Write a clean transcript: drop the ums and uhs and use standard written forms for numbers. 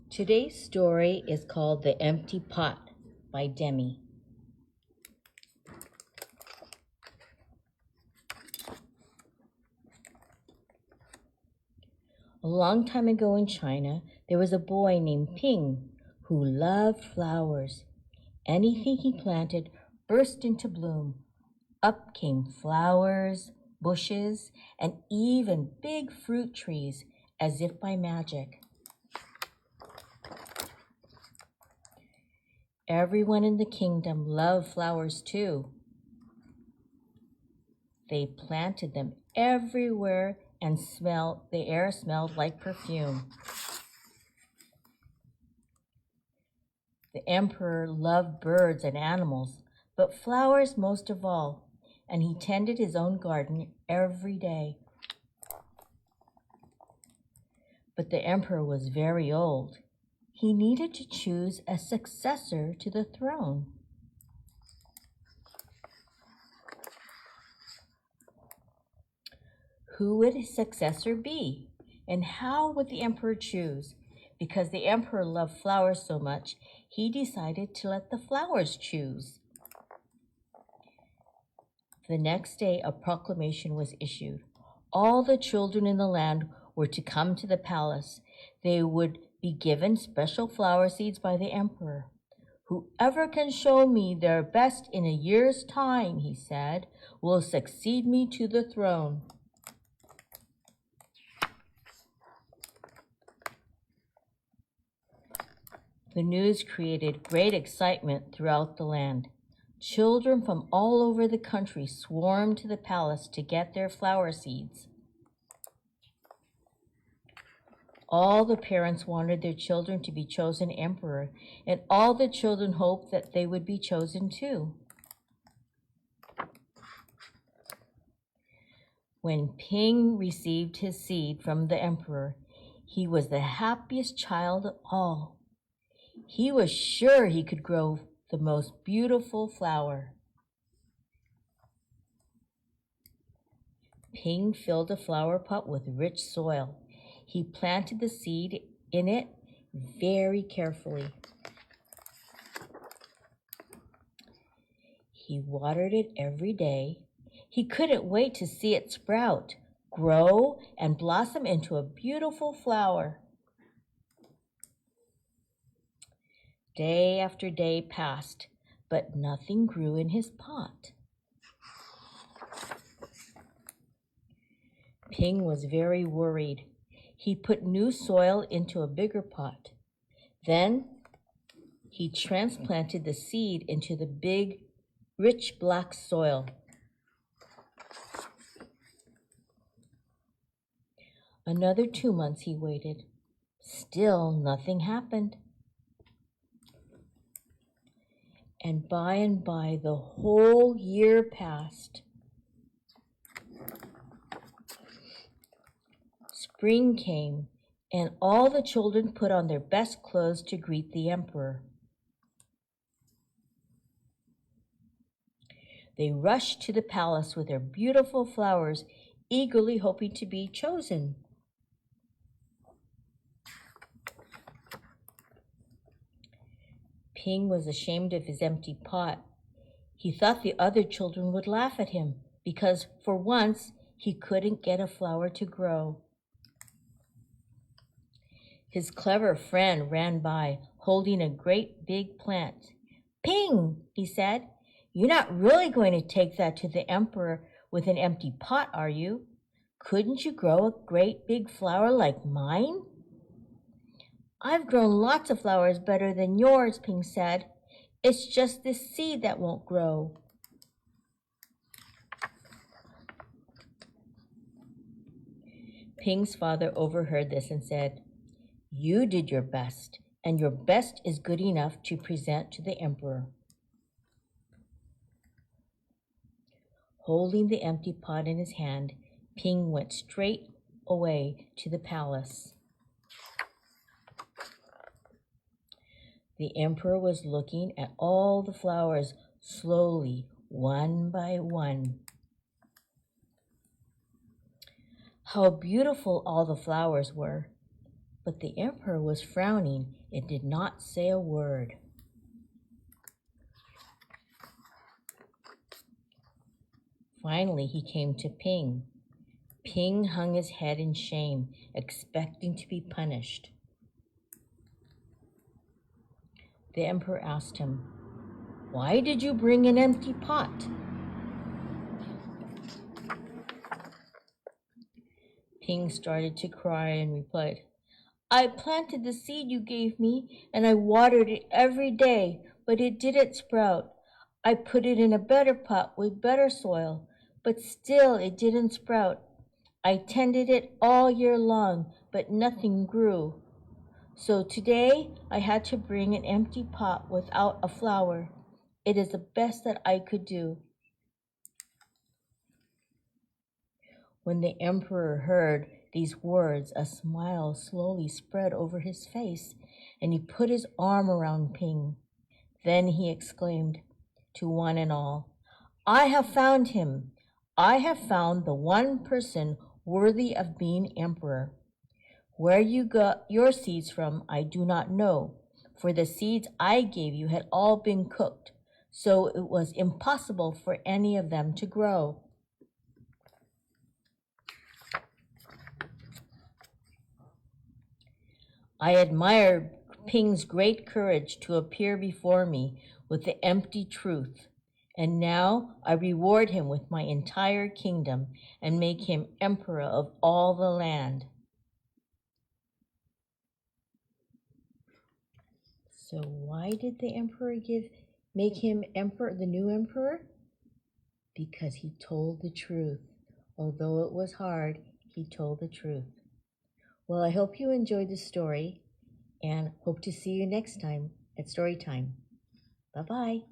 Today's story is called The Empty Pot by Demi. A long time ago in China, there was a boy named Ping who loved flowers. Anything he planted burst into bloom. Up came flowers, bushes, and even big fruit trees, as if by magic. Everyone in the kingdom loved flowers too. They planted them everywhere and the air smelled like perfume. The emperor loved birds and animals, but flowers most of all, and he tended his own garden every day. But the emperor was very old. He needed to choose a successor to the throne. Who would his successor be? And how would the emperor choose? Because the emperor loved flowers so much, he decided to let the flowers choose. The next day, a proclamation was issued. All the children in the land were to come to the palace. They would be given special flower seeds by the emperor. Whoever can show me their best in a year's time, he said, will succeed me to the throne. The news created great excitement throughout the land. Children from all over the country swarmed to the palace to get their flower seeds. All the parents wanted their children to be chosen emperor, and all the children hoped that they would be chosen too. When Ping received his seed from the emperor, he was the happiest child of all. He was sure he could grow the most beautiful flower. Ping filled a flower pot with rich soil. He planted the seed in it very carefully. He watered it every day. He couldn't wait to see it sprout, grow, and blossom into a beautiful flower. Day after day passed, but nothing grew in his pot. Ping was very worried. He put new soil into a bigger pot. Then he transplanted the seed into the big, rich black soil. Another 2 months he waited. Still nothing happened. And by, the whole year passed. Spring came, and all the children put on their best clothes to greet the emperor. They rushed to the palace with their beautiful flowers, eagerly hoping to be chosen. Ping was ashamed of his empty pot. He thought the other children would laugh at him because, for once, he couldn't get a flower to grow. His clever friend ran by, holding a great big plant. "Ping," he said, "you're not really going to take that to the emperor with an empty pot, are you? Couldn't you grow a great big flower like mine?" "I've grown lots of flowers better than yours," Ping said. "It's just this seed that won't grow." Ping's father overheard this and said, "You did your best, and your best is good enough to present to the emperor." Holding the empty pot in his hand, Ping went straight away to the palace. The emperor was looking at all the flowers slowly, one by one. How beautiful all the flowers were. But the emperor was frowning and did not say a word. Finally, he came to Ping. Ping hung his head in shame, expecting to be punished. The emperor asked him, "Why did you bring an empty pot?" Ping started to cry and replied, "I planted the seed you gave me, and I watered it every day, but it didn't sprout. I put it in a better pot with better soil, but still it didn't sprout. I tended it all year long, but nothing grew. So today I had to bring an empty pot without a flower. It is the best that I could do." When the emperor heard these words, a smile slowly spread over his face, and he put his arm around Ping. Then he exclaimed to one and all, "I have found him. I have found the one person worthy of being emperor. Where you got your seeds from, I do not know, for the seeds I gave you had all been cooked, so it was impossible for any of them to grow." I admire Ping's great courage to appear before me with the empty truth, and now I reward him with my entire kingdom and make him emperor of all the land. So why did the emperor make him emperor, the new emperor? Because he told the truth. Although it was hard, he told the truth. Well, I hope you enjoyed the story and hope to see you next time at Storytime. Bye-bye.